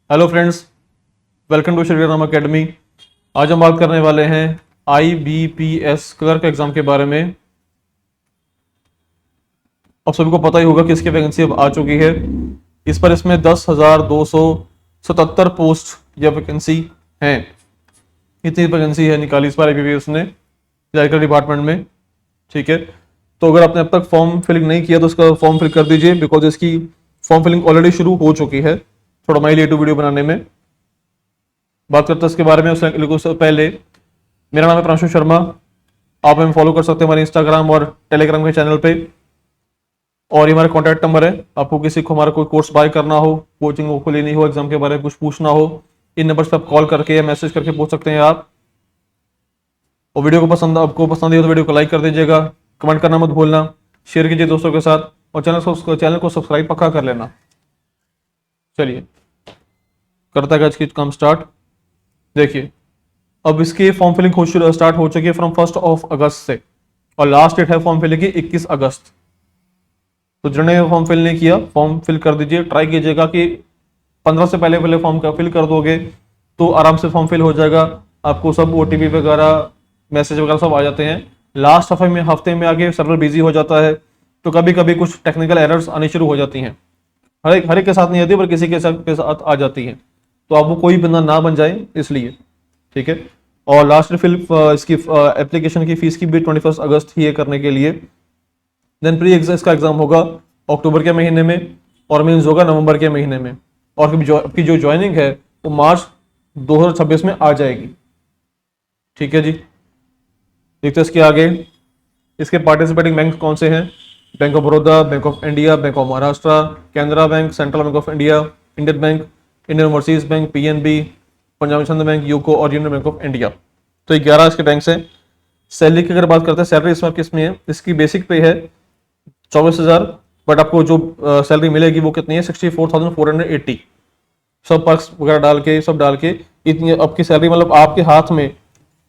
Hello friends, welcome to Shri Ram academy. आज हम बात करने वाले हैं IBPS क्लर्क एग्जाम के बारे में। आप सभी को पता ही होगा कि इसकी वैकेंसी अब आ चुकी है। इसमें 10,277 पोस्ट या वैकेंसी हैं। इतनी वैकेंसी है निकाली इस बार IBPS ने क्लर्कल डिपार्टमेंट में। ठीक है, तो अगर आपने अब तक फॉर्म फिलिंग नहीं किया तो उसका फॉर्म फिल कर दीजिए, बिकॉज इसकी फॉर्म फिलिंग ऑलरेडी शुरू हो चुकी है। थोड़ा माइल लेट वीडियो बनाने में बात करते हैं इसके बारे में। उससे पहले मेरा नाम है प्रांशु शर्मा। आप हमें फॉलो कर सकते हैं हमारे इंस्टाग्राम और टेलीग्राम के चैनल पे, और ये हमारा कॉन्टैक्ट नंबर है। आपको किसी को हमारा कोई कोर्स बाय करना हो, कोचिंग को लेनी हो, एग्जाम के बारे में कुछ पूछना हो, इन नंबर पर आप कॉल करके या मैसेज करके पूछ सकते हैं आप। और वीडियो को आपको पसंद है तो वीडियो को लाइक कर दीजिएगा, कमेंट करना मत भूलना, शेयर कीजिए दोस्तों के साथ, और चैनल को सब्सक्राइब पक्का कर लेना। चलिए करता है आज की काम स्टार्ट। देखिए, अब इसकी फॉर्म फिलिंग स्टार्ट हो चुकी है फ्रॉम 1 अगस्त से, और लास्ट डेट है फॉर्म फिलिंग की 21 अगस्त। तो जिन्होंने फॉर्म फिल नहीं किया, फॉर्म फिल कर दीजिए। ट्राई कीजिएगा कि 15 से पहले फॉर्म का फिल कर दोगे तो आराम से फॉर्म फिल हो जाएगा। आपको सब OTP वगैरह, मैसेज वगैरह सब आ जाते हैं। लास्ट हफ्ते में आगे सर्वर बिजी हो जाता है, तो कभी कभी कुछ टेक्निकल एरर्स आनी शुरू हो जाती हैं। हर एक के साथ नहीं आती, पर किसी के साथ आ जाती हैं। तो आप वो कोई बंदा ना बन जाए इसलिए। ठीक है, और लास्ट फिल इसकी एप्लीकेशन की फीस की भी 21 अगस्त ही है करने के लिए। देन प्री एग्जाम, इसका एग्जाम होगा अक्टूबर के महीने में, और मीन्स होगा नवंबर के महीने में। और आपकी जो ज्वाइनिंग है वो मार्च 2026 में आ जाएगी। ठीक है जी, देखते हैं इसके आगे। इसके पार्टिसिपेटिंग बैंक कौन से हैं? Bank of Baroda, bank of India, bank of Maharashtra, Canara bank, central bank of India, Indian bank, Indian overseas bank, PNB, Punjab national bank, UCO और यूनियन बैंक ऑफ इंडिया। तो ये 11 इसके बैंक हैं। सैलरी की अगर बात करते हैं, सैलरी इस बार किस में है? इसकी बेसिक पे है 24,000, बट आपको जो सैलरी मिलेगी वो कितनी है? 64,480। सब पर्क्स वगैरह डाल के, सब डाल के इतनी आपकी सैलरी, मतलब आपके हाथ में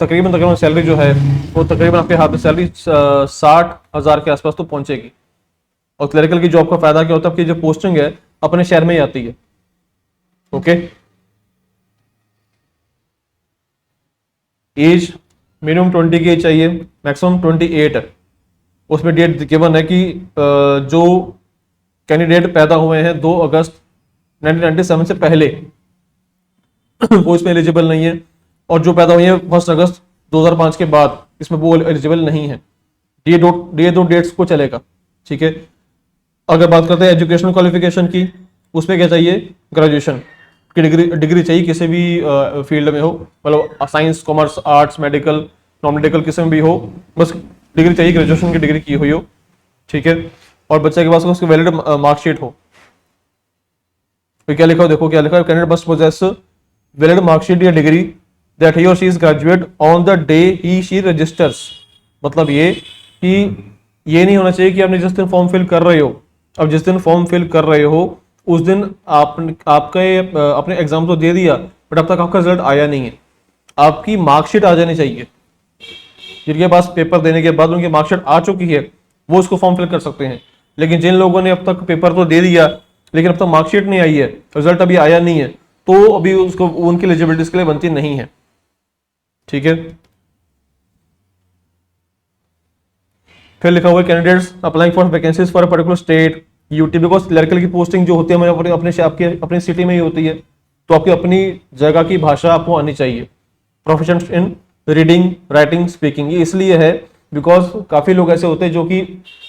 तकरीबन सैलरी जो है वो तकरीबन आपके हाथ में सैलरी 60,000 के आसपास तो पहुंचेगी। और क्लरिकल की जॉब का फायदा क्या होता है? आपकी जो पोस्टिंग है अपने शहर में ही आती है। ओके, एज मिनिमम 20 की चाहिए, मैक्सिमम 28 है। उसमें डेट गिवन है कि जो कैंडिडेट पैदा हुए हैं 2 अगस्त 1997 से पहले वो इसमें एलिजिबल नहीं है, और जो पैदा हुए हैं 1 अगस्त 2005 के बाद, इसमें वो एलिजिबल नहीं है। ये दो डेट्स को चलेगा। ठीक है, अगर बात करते हैं एजुकेशनल क्वालिफिकेशन की, उसमें क्या चाहिए? ग्रेजुएशन की डिग्री चाहिए, किसी भी फील्ड में हो, मतलब science, commerce, arts, medical, non medical, किसी में भी हो, बस डिग्री चाहिए, ग्रेजुएशन की डिग्री की हुई हो। ठीक है, और बच्चे के पास उसकी वैलिड मार्कशीट हो। तो क्या लिखा हो? देखो क्या लिखा है, candidate must posses valid marksheet या डिग्री दैट ही और she is graduate on the day he she registers. मतलब ये कि ये नहीं होना चाहिए कि आपने जिस दिन फॉर्म फिल कर रहे हो, अब जिस दिन फॉर्म फिल कर रहे हो उस दिन आपने एग्जाम तो दे दिया, बट अब तक आपका रिजल्ट आया नहीं है। आपकी मार्कशीट आ जानी चाहिए। जिनके पास पेपर देने के बाद उनकी मार्कशीट आ चुकी है वो उसको फॉर्म फिल कर सकते हैं। लेकिन जिन लोगों ने अब तक पेपर तो दे दिया लेकिन अब तक मार्कशीट नहीं आई है, रिजल्ट अभी आया नहीं है, तो अभी उसको उनकी एलिजिबिलिटी के लिए बनती नहीं है। ठीक है, फिर लिखा हुआ है candidates applying for vacancies for particular state UT, because clerical की पोस्टिंग जो होती है हमारे अपने सिटी में ही होती है, तो आपकी अपनी जगह की भाषा आपको आनी चाहिए। प्रोफिशिएंट इन रीडिंग, राइटिंग, स्पीकिंग, ये इसलिए है बिकॉज काफी लोग ऐसे होते हैं जो कि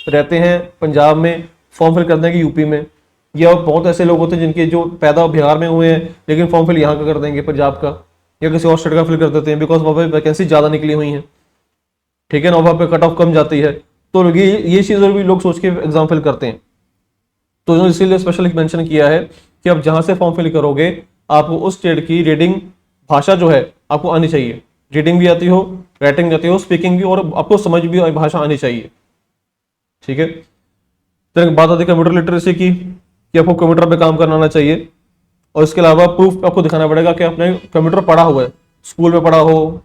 रहते हैं पंजाब में, फॉर्म फिल करते हैं यूपी में, या बहुत ऐसे लोग होते हैं जिनके जो पैदा बिहार में हुए हैं लेकिन फॉर्म फिल यहाँ का कर देंगे, पंजाब का या किसी और स्टेट का फिल कर देते हैं, बिकॉज वहाँ पे वैकेंसी ज्यादा निकली हुई है। ठीक है ना, वहाँ पे कट ऑफ कम जाती है, तो ये चीज़ें भी लोग सोच के एग्जाम फिल करते हैं। तो इसीलिए स्पेशली मेंशन किया है कि आप जहां से फॉर्म फिल करोगे आपको उस स्टेट की रीडिंग भाषा जो है आपको आनी चाहिए। रीडिंग भी आती हो, राइटिंग भी आती हो, स्पीकिंग भी, और आपको समझ भी भाषा आनी चाहिए। ठीक है, फिर बात आती है कंप्यूटर लिटरेसी की, कि आपको कंप्यूटर पे काम करना आना चाहिए। और इसके अलावा प्रूफ आपको दिखाना पड़ेगा कि आपने कंप्यूटर पढ़ा हुआ है, स्कूल में पढ़ा हो,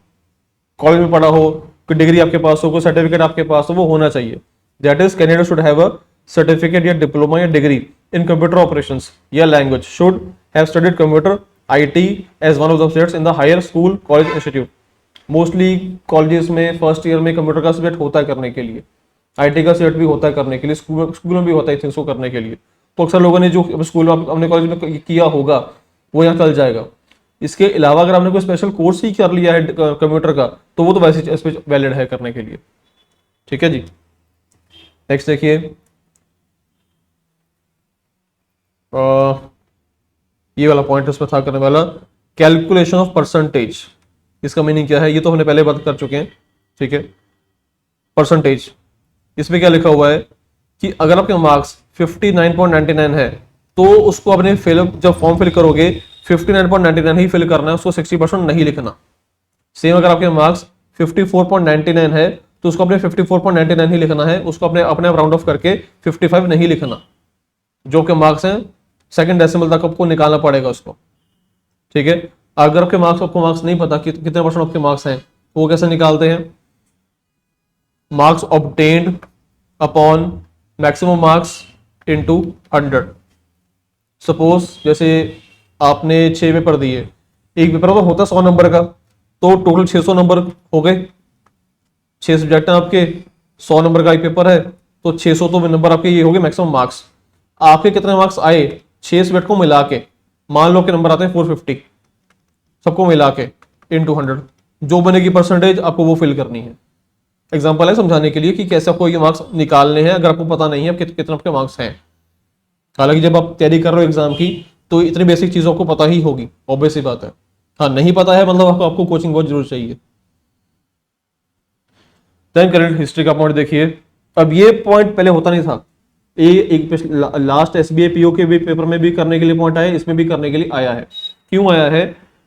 कॉलेज में पढ़ा हो, कोई डिग्री आपके पास हो, कोई सर्टिफिकेट आपके पास हो, वो होना चाहिए। That is candidate should have a certificate या डिप्लोमा या डिग्री इन कंप्यूटर ऑपरेशंस या language, should have studied computer IT as one of the subjects in the higher school college institute. Mostly colleges में first year में computer का subject होता है करने के लिए, IT का सब्जेक्ट भी होता है करने के लिए, स्कूल में भी होता है थिंग्स को करने के लिए। तो अक्सर लोगों ने जो स्कूल में अपने कॉलेज में किया होगा वो यहाँ चल जाएगा। इसके अलावा अगर आपने कोई स्पेशल कोर्स ही कर लिया है कंप्यूटर का तो वो तो वैसे वैलिड है करने के लिए। ठीक है जी। नेक्स्ट देखिए, ये वाला पॉइंट उसमें था करने वाला, कैलकुलेशन ऑफ परसेंटेज। इसका मीनिंग क्या है ये तो हमने पहले बात कर चुके हैं। ठीक है, परसेंटेज, इसमें क्या लिखा हुआ है कि अगर आपके मार्क्स 59.99 है तो उसको अपने फिल जब फॉर्म फिल करोगे 59.99 ही फिल करना है, उसको 60% नहीं लिखना। सेम अगर आपके मार्क्स 54.99 है तो उसको अपने 54.99 ही लिखना है, उसको अपने अपने आप राउंड ऑफ करके 55 नहीं लिखना। जो के मार्क्स हैं सेकंड डेसिमल तक आपको निकालना पड़ेगा उसको। ठीक है, अगर आपके मार्क्स नहीं पता कि कितने परसेंट आपके मार्क्स हैं, वो कैसे निकालते हैं? Marks obtained upon maximum marks into 100। Suppose जैसे आपने 6 पेपर दिए, एक पेपर तो होता 100 नंबर का, तो टोटल 600 नंबर हो गए। 6 सब्जेक्ट हैं आपके, 100 नंबर का एक पेपर है, तो 600 तो नंबर आपके ये हो गए मैक्सिमम मार्क्स। आपके कितने मार्क्स आए 6 सब्जेक्ट को मिला के? मान लो के नंबर आते हैं 450 सबको मिला के इनटू 100, जो बनेगी परसेंटेज आपको वो फिल करनी है। एग्जांपल है समझाने के लिए कि कैसे आपको ये मार्क्स निकालने हैं, अगर आपको पता नहीं है कितने आपके मार्क्स हैं। हालांकि जब आप तैयारी कर रहे हो एग्जाम की तो इतनी बेसिक चीजों को पता ही होगी, ऑब्वियस सी बात है। हाँ, नहीं पता है मतलब आपको कोचिंग बहुत जरूर चाहिए। देन करंट हिस्ट्री का पॉइंट देखिए। अब ये पॉइंट पहले होता नहीं था, एक लास्ट SBI PO के भी पेपर में भी करने के लिए पॉइंट आया, इसमें भी करने के लिए आया है। क्यों आया है?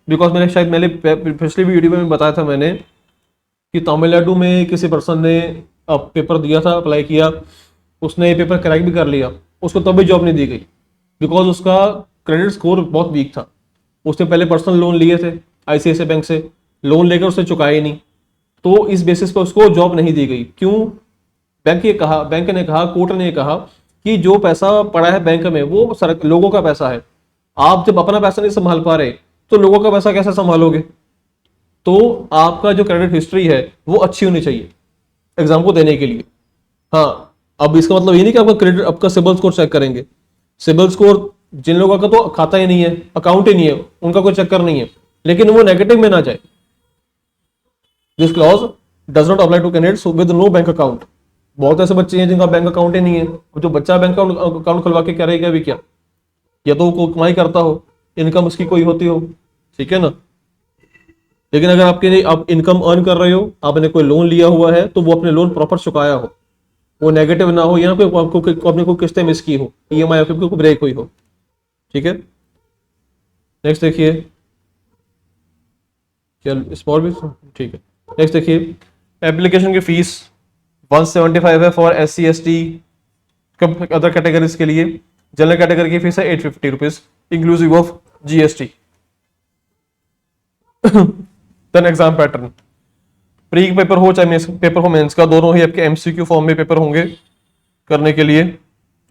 बिकॉज मैंने पिछली वीडियो में बताया था मैंने कि तमिलनाडु में किसी पर्सन ने पेपर दिया था, अप्लाई किया, उसने ये पेपर क्रैक भी कर लिया, उसको तब भी जॉब नहीं दी गई बिकॉज उसका क्रेडिट स्कोर बहुत वीक था। उसने पहले पर्सनल लोन लिए थे ICICI बैंक से, लोन लेकर उसने चुकाए नहीं, तो इस बेसिस पर उसको जॉब नहीं दी गई। क्यों? बैंक ने कहा, कोर्ट ने कहा कि जो पैसा पड़ा है बैंक में वो लोगों का पैसा है। आप जब अपना पैसा नहीं संभाल पा रहे तो लोगों का पैसा कैसे संभालोगे? तो आपका जो क्रेडिट हिस्ट्री है वो अच्छी होनी चाहिए एग्जाम को देने के लिए। हाँ, अब इसका मतलब ये नहीं कि आपका क्रेडिट, आपका सिबिल स्कोर चेक करेंगे। सिबिल स्कोर जिन लोगों का तो खाता ही नहीं है, अकाउंट ही नहीं है, उनका कोई चक्कर नहीं है, लेकिन वो नेगेटिव में ना जाए। This clause does not apply to candidates with no bank account. बहुत ऐसे बच्चे हैं जिनका बैंक अकाउंट ही नहीं है, जो बच्चा बैंक अकाउंट खुलवा के करेगा भी क्या? या तो वो कमाई करता हो, इनकम उसकी कोई होती हो, ठीक है ना। लेकिन अगर आप इनकम अर्न कर रहे हो, आपने कोई लोन लिया हुआ है, तो वो अपने लोन प्रॉपर चुकाया हो, वो नेगेटिव ना हो, यहाँ पे आपने कोई किस्तें मिस की हो, EMI आपकी ब्रेक हुई हो। ठीक है, नेक्स्ट देखिए, क्या स्मॉल भी ठीक है। नेक्स्ट देखिए, एप्लीकेशन की फीस 175 है for SC ST other categories के लिए। जनरल कैटेगरी की फीस है 850 rupees inclusive of GST। Then exam pattern, pre paper हो चाहे पेपर हो मेंस का, दोनों ही आपके MCQ फॉर्म में पेपर होंगे करने के लिए।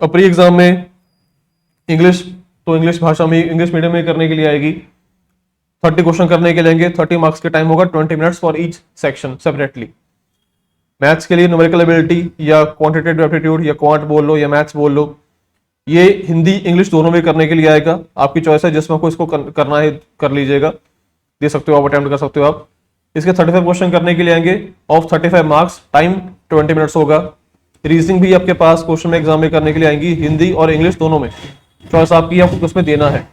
और प्री एग्जाम में इंग्लिश, तो इंग्लिश भाषा में, इंग्लिश मीडियम में करने के लिए आएगी। 30 क्वेश्चन करने के लिए 30 मार्क्स के टाइम होगा, 20 minutes for each section separately. Maths के लिए न्यूमेरिकल एबिलिटी या क्वांटिटेटिव एप्टीट्यूड या क्वांट बोल लो या मैथ्स बोल लो, ये हिंदी इंग्लिश दोनों में करने के लिए आएगा। आपकी चॉइस है, जिसमें आपको इसको करना है कर लीजिएगा, दे सकते हो आप, अटेम्प्ट कर सकते हो आप। इसके 35 क्वेश्चन करने के लिए आएंगे ऑफ 35 मार्क्स, टाइम 20 मिनट्स होगा। रीजनिंग भी आपके पास क्वेश्चन में एग्जाम में करने के लिए आएंगी, हिंदी और इंग्लिश दोनों में। चॉइस आपकी, आपको उसमें देना है।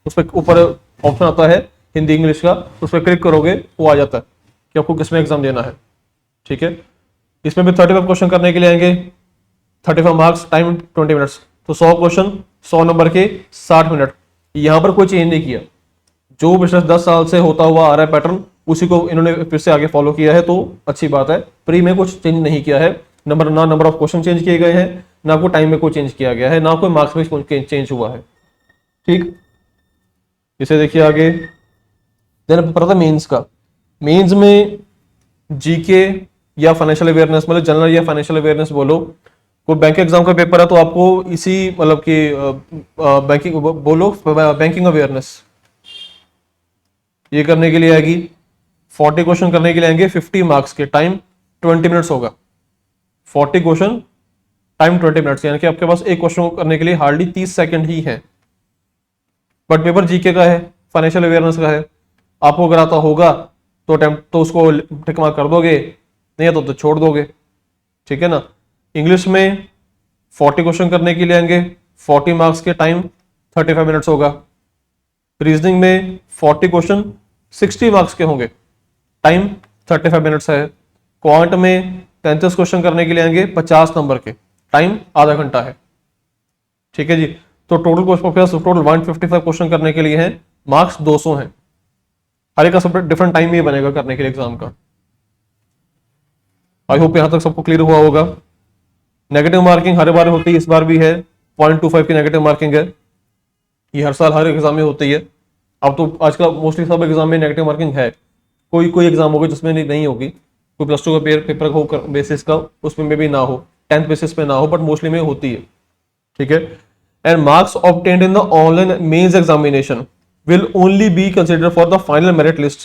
उस पर ऊपर ऑप्शन आता है हिंदी इंग्लिश का, उस पर क्लिक करोगे वो आ जाता है कि आपको किसमें एग्जाम देना है। ठीक है, इसमें भी 35 क्वेश्चन करने के लिए आएंगे, 35 मार्क्स, टाइम 20 मिनट्स। तो 100 क्वेश्चन 100 नंबर के 60 मिनट। यहाँ पर कोई चेंज नहीं किया, जो पिछले 10 साल से होता हुआ आ रहा है पैटर्न, उसी को इन्होंने फिर से आगे फॉलो किया है, तो अच्छी बात है। प्री में कुछ चेंज नहीं किया है, नंबर ऑफ क्वेश्चन चेंज किए गए हैं, ना कोई टाइम में कोई चेंज किया गया है, ना कोई मार्क्स में चेंज हुआ है। ठीक, इसे देखिए आगे। देन पता था मेंस का, मेंस में जीके या फाइनेंशियल अवेयरनेस, मतलब जनरल या फाइनेंशियल अवेयरनेस बोलो, कोई बैंक एग्जाम का पेपर है तो आपको इसी मतलब कि बैंकिंग बोलो, बैंकिंग अवेयरनेस, ये करने के लिए आएगी 40 क्वेश्चन करने के लिए आएंगे 50 मार्क्स के, टाइम 20 मिनट्स होगा। 40 क्वेश्चन टाइम 20 मिनट्स, यानी कि आपके पास एक क्वेश्चन करने के लिए हार्डली 30 सेकंड ही है। बट पेपर जीके का है, फाइनेंशियल अवेयरनेस का है, आपको अगर आता होगा तो अटेम्प्ट तो उसको टिक मार्क कर दोगे, नहीं तो छोड़ दोगे, ठीक है ना। इंग्लिश में 40 क्वेश्चन करने के लिए आएंगे 40 मार्क्स के, टाइम 35 मिनट्स होगा। रीजनिंग में 40 क्वेश्चन 60 मार्क्स के होंगे, टाइम 35 मिनट्स है। क्वांट में 33 क्वेश्चन करने के लिए आएंगे 50 नंबर के, टाइम आधा घंटा है, ठीक है जी। तो टोटल टोटल 155 क्वेश्चन करने के लिए हैं, मार्क्स 200 हैं। हर एक का सब डिफरेंट टाइम ही बनेगा करने के लिए एग्जाम का। आई होप यहां तक सबको क्लियर हुआ होगा। नेगेटिव मार्किंग हर बार होती है, इस बार भी है, 0.25 की नेगेटिव मार्किंग है। ये हर साल हर एग्जाम में होती है। अब तो आजकल मोस्टली सब एग्जाम में नेगेटिव मार्किंग है, कोई कोई एग्जाम होगी जिसमें नहीं होगी, कोई प्लस 2 का पेपर हो बेसिस का, उसमें में भी ना हो, 10th बेसिस पे ना हो, बट मोस्टली में होती है, ठीक है। And marks obtained in the online mains examination will only be consider for the final merit list.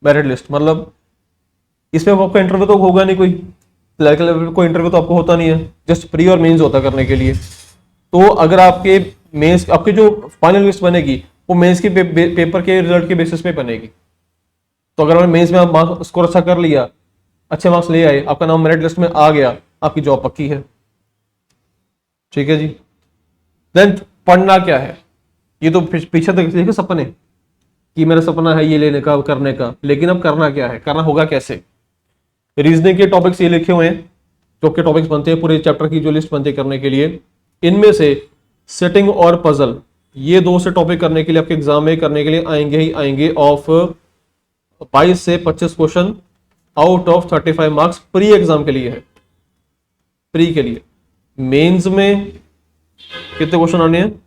Merit list मतलब इसमें आपका इंटरव्यू तो होगा नहीं, कोई क्लर्क लेवल कोई इंटरव्यू तो आपको होता नहीं है, जस्ट प्री और मेंस होता करने के लिए। तो अगर आपके मेंस आपकी जो फाइनल लिस्ट बनेगी वो मेंस के पेपर के रिजल्ट के बेसिस पे बनेगी। तो अगर मेंस में आप मार्क्स स्कोर अच्छा कर लिया, अच्छे मार्क्स ले आए, आपका नाम मेरिट लिस्ट में आ गया, आपकी जॉब पक्की है, ठीक है जी। देन पढ़ना क्या है, ये तो पीछे तक देखिए सपने कि मेरा सपना है ये लेने का करने का, लेकिन अब करना क्या है, करना होगा कैसे। रीजनिंग के टॉपिक्स ये लिखे हुए हैं जो के टॉपिक्स बनते हैं पूरे चैप्टर की जो लिस्ट बनती है करने के लिए। इनमें से सेटिंग और पजल ये 2 से टॉपिक करने के लिए आपके एग्जाम में करने के लिए आएंगे ही आएंगे। ऑफ 22 से 25 question out of 35 marks pre exam के लिए है। प्री के लिए मेंस में कितने क्वेश्चन आने हैं,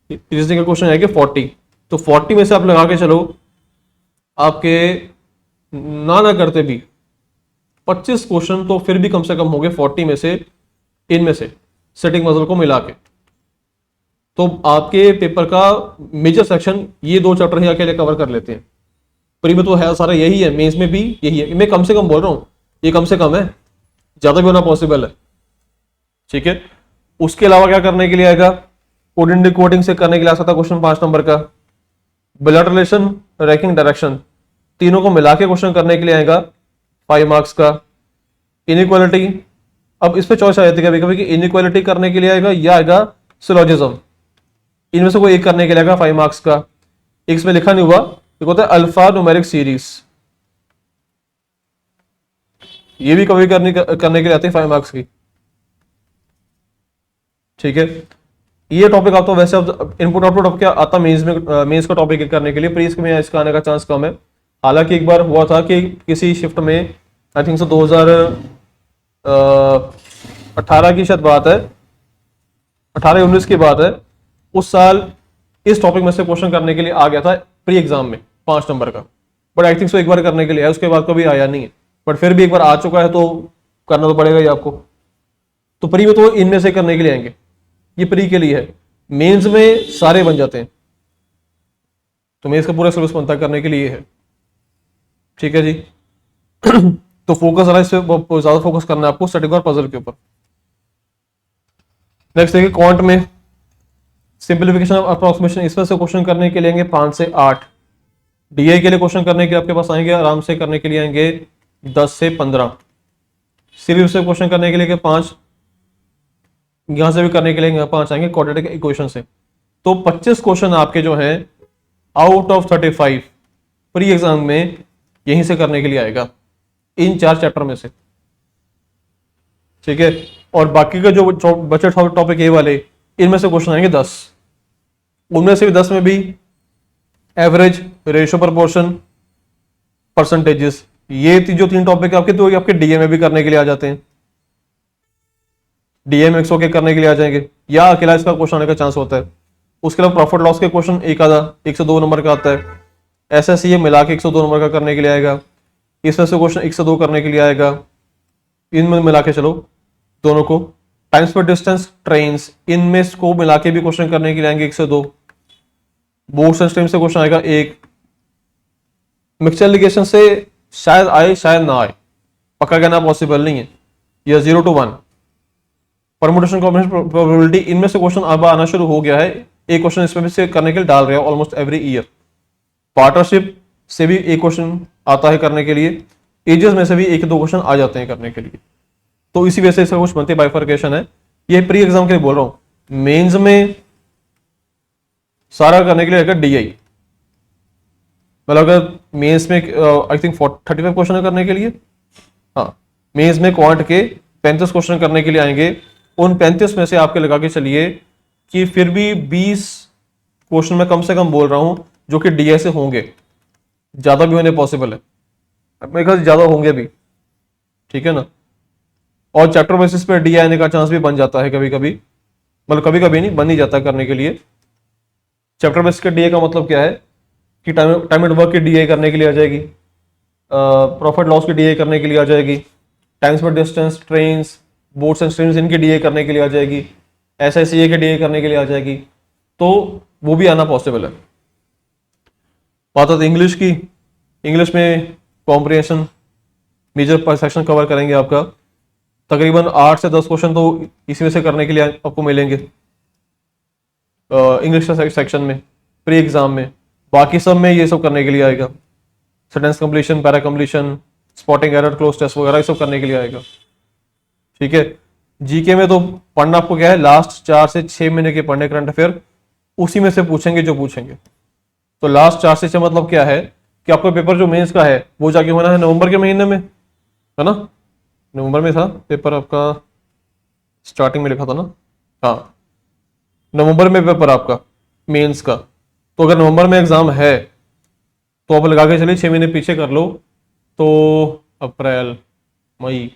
रीजनिंग के क्वेश्चन आएंगे 40। तो 40 में से आप लगा के चलो आपके ना करते भी 25 क्वेश्चन तो फिर भी कम से कम होंगे 40 में से, इनमें से सेटिंग मजल को मिला के। तो आपके पेपर का मेजर सेक्शन ये 2 चैप्टर ही अकेले कवर कर लेते हैं। प्री में तो है सारा यही है, मेंस में भी यही है। मैं कम से कम बोल रहा हूं, ये कम से कम है, ज्यादा भी होना पॉसिबल है, ठीक है। उसके अलावा क्या करने के लिए आएगा, कोडिंग डिकोडिंग से करने के लिए आ सकता है क्वेश्चन 5 नंबर का। ब्लड रिलेशन, रैंकिंग, डायरेक्शन, तीनों को मिला के क्वेश्चन करने के लिए आएगा 5 मार्क्स का। इनइक्वालिटी, अब इस पे चॉइस आ जाती है कभी कभी कि इनइक्वालिटी करने के लिए आएगा या आएगा सिलोजिज्म, इनमें से कोई एक करने के लिए आएगा 5 मार्क्स का। एक इसमें लिखा नहीं हुआ, एक होता है अल्फा न्यूमेरिक सीरीज, ये भी कभी करने के लिए आते हैं 5 मार्क्स की, ठीक है। ये टॉपिक आप तो वैसे इनपुट आउटपुट आपके आता मेंस में, मेंस का टॉपिक करने के लिए, प्रीस में इसका आने का चांस कम है। हालांकि एक बार हुआ था कि किसी शिफ्ट में आई थिंक सो 2018 की शायद बात है, 18-19 की बात है, उस साल इस टॉपिक में से क्वेश्चन करने के लिए आ गया था प्री एग्जाम में 5 नंबर का। बट आई थिंक सो एक बार करने के लिए आया, उसके बाद कभी आया नहीं है, बट फिर भी एक बार आ चुका है तो करना तो पड़ेगा ही आपको। तो प्री में तो इनमें से करने के लिए आएंगे, ये प्री के लिए है। मेंस में सारे बन जाते हैं, तो मेंस का पूरा सिलेबस बनता करने के लिए है, ठीक है जी। तो फोकस रहा, इस पे ज्यादा फोकस करना है आपको स्टैटिक और पजल के ऊपर। नेक्स्ट देखिए क्वांट में सिंपलीफिकेशन अप्रोक्सीमेशन, इसमें से क्वेश्चन करने के लिए आएंगे 5 से 8। डीए के लिए क्वेश्चन करने के आपके पास आएंगे आराम से करने के लिए आएंगे 10 से 15। सीरीज से क्वेश्चन करने के लिए 5, यहां से भी करने के लिए 5 आएंगे क्वाड्रेटिक इक्वेशन से। तो 25 क्वेश्चन आपके जो हैं आउट ऑफ 35 प्री एग्जाम में यहीं से करने के लिए आएगा, इन 4 चैप्टर में से, ठीक है। और बाकी का जो बचे टॉपिक ये वाले, इनमें से क्वेश्चन आएंगे 10, उनमें से भी 10 में भी एवरेज, रेशियो, प्रोपोर्शन, परसेंटेजेस, ये जो 3 टॉपिक आपके, तो आपके डीए में भी करने के लिए आ जाते हैं। डीएम 100 के करने के लिए आ जाएंगे, या अकेला इसका क्वेश्चन आने का चांस होता है। उसके अलावा प्रॉफिट लॉस के क्वेश्चन एक आधा 102 नंबर का आता है। एसएससीए मिला के 102 नंबर का करने के लिए आएगा। इसमें से क्वेश्चन 102 करने के लिए आएगा, इनमें मिला के चलो दोनों को। टाइम्स पर डिस्टेंस, ट्रेन्स, इनमें को मिला के भी क्वेश्चन करने के लिए आएंगे 102। बोर्ड्स एंड स्ट्रीम से क्वेश्चन आएगा 1, मिक्सचर एलिगेशन से शायद आए शायद ना आए, पक्का कहना पॉसिबल नहीं है, या 0 to 1। परमुटेशन कॉम्बिनेशन प्रोबेबिलिटी, इनमें से क्वेश्चन अब आना शुरू हो गया है, एक क्वेश्चन इसमें से करने के लिए डाल रहे हैं ऑलमोस्ट एवरी ईयर। पार्टनरशिप से भी एक क्वेश्चन आता है करने के लिए, एजेस में से भी 1-2 क्वेश्चन आ जाते हैं करने के लिए, तो इसी वजह से इसका कुछ बनती बाइफर्केशन है। ये प्री एग्जाम के लिए बोल रहा हूं, मेंस में सारा करने के लिए अगर DI, मतलब अगर मेंस में आई थिंक 35 क्वेश्चन करने के लिए, हाँ मेंस में क्वांट के 35 क्वेश्चन करने के लिए आएंगे। उन 35 में से आपके लगा के चलिए कि फिर भी 20 क्वेश्चन मैं कम से कम बोल रहा हूं जो कि DI से होंगे, ज्यादा भी होने पॉसिबल है, मेरे ख्याल ज्यादा होंगे भी, ठीक है ना। और चैप्टर बेसिस पे DI आने का चांस भी बन जाता है कभी कभी, मतलब कभी कभी नहीं, बन ही जाता है करने के लिए। चैप्टर बेसिस के DI का मतलब क्या है कि टाइम एंड वर्क की DI करने के लिए आ जाएगी, प्रॉफिट लॉस की DI करने के लिए आ जाएगी, टाइम्स पर distance, trains, boats and streams, इनकी DI करने के लिए आ जाएगी, SICA के DI करने के लिए आ जाएगी, तो वो भी आना पॉसिबल है। बात होती इंग्लिश की, इंग्लिश में कॉम्प्रिहेंशन मेजर सेक्शन कवर करेंगे आपका, तकरीबन 8 से 10 क्वेश्चन तो इसी में से करने के लिए आपको मिलेंगे इंग्लिश सेक्शन में प्री एग्जाम में। बाकी सब में ये सब करने के लिए आएगा, sentence completion, para completion, spotting error, cloze test वगैरह ये सब करने के लिए आएगा, ठीक है। जीके में तो पढ़ना आपको क्या है, लास्ट 4 से 6 महीने के पढ़ने करंट अफेयर, उसी में से पूछेंगे जो पूछेंगे। तो लास्ट 4 से 6 मतलब क्या है कि आपका पेपर जो मेंस का है वो जाके होना है नवंबर के महीने में, है ना, नवंबर में था पेपर आपका, स्टार्टिंग में लिखा था ना, हाँ नवंबर में पेपर आपका मेंस का। तो अगर नवंबर में एग्जाम है तो आप लगा के चलिए 6 महीने पीछे कर लो, तो अप्रैल, मई,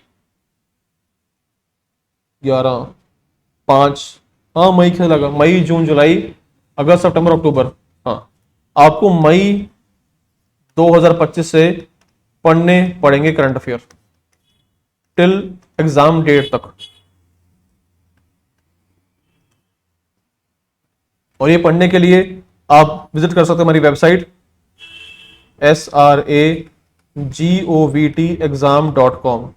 11, 5, हाँ मई से लगा, मई, जून, जुलाई, अगस्त, सितंबर, अक्टूबर, हाँ आपको मई 2025 से पढ़ने पड़ेंगे current affair till exam date तक। और ये पढ़ने के लिए आप विजिट कर सकते हैं हमारी वेबसाइट SRAGOVTexam.com।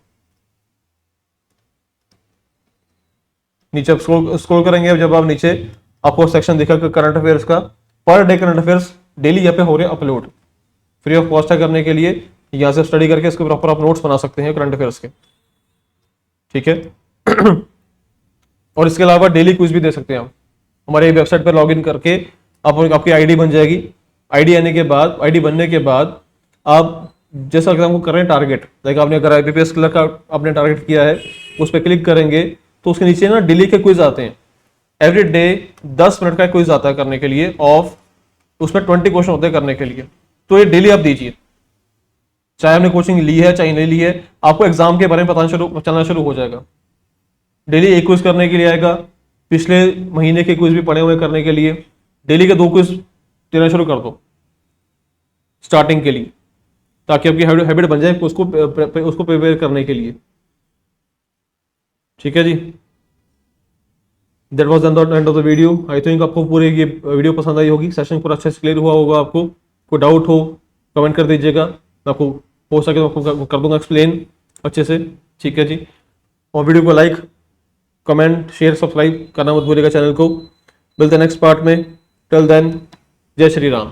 नीचे स्क्रॉल करेंगे जब आप नीचे, आपको सेक्शन दिखेगा करंट अफेयर्स का, per day current affairs daily यहाँ पे हो रहे हैं अपलोड, फ्री ऑफ कॉस्ट है करने के लिए। यहाँ से स्टडी करके इसके प्रॉपर आप नोट्स बना सकते हैं करंट अफेयर्स के, ठीक है। और इसके अलावा डेली क्विज भी दे सकते हैं हम, हमारे वेबसाइट पर लॉगिन करके आपकी आईडी बन जाएगी। आईडी आने के बाद, आईडी बनने के बाद आप जैसा एग्जाम को कर रहे हैं टारगेट, लाइक आपने अगर IPPS क्लर्क का आपने टारगेट किया है उस पर क्लिक करेंगे तो उसके नीचे ना डेली के क्विज आते हैं, एवरी डे 10 मिनट का क्विज आता है करने के लिए, ऑफ उसमें 20 क्वेश्चन होते हैं करने के लिए। तो ये डेली आप दीजिए, चाहे आपने कोचिंग ली है चाहे नहीं ली है, आपको एग्जाम के बारे में पता चलना शुरू हो जाएगा। डेली एक क्विज करने के लिए आएगा, पिछले महीने के क्विज भी पड़े हुए करने के लिए, डेली के 2 क्विज देना शुरू कर दो स्टार्टिंग के लिए, ताकि आपकी हैबिट बन जाए उसको प्रिपेयर करने के लिए, ठीक है जी। That was the end of the video. I think आपको पूरी ये वीडियो पसंद आई होगी, सेशन पूरा अच्छे से क्लियर हुआ होगा। आपको कोई डाउट हो कमेंट कर दीजिएगा, मैं आपको हो सके तो आपको कर दूंगा एक्सप्लेन अच्छे से, ठीक है जी। और वीडियो को लाइक, कमेंट, शेयर, सब्सक्राइब करना मत भूलिएगा चैनल को। मिलते हैं नेक्स्ट पार्ट में, टिल देन जय श्री राम।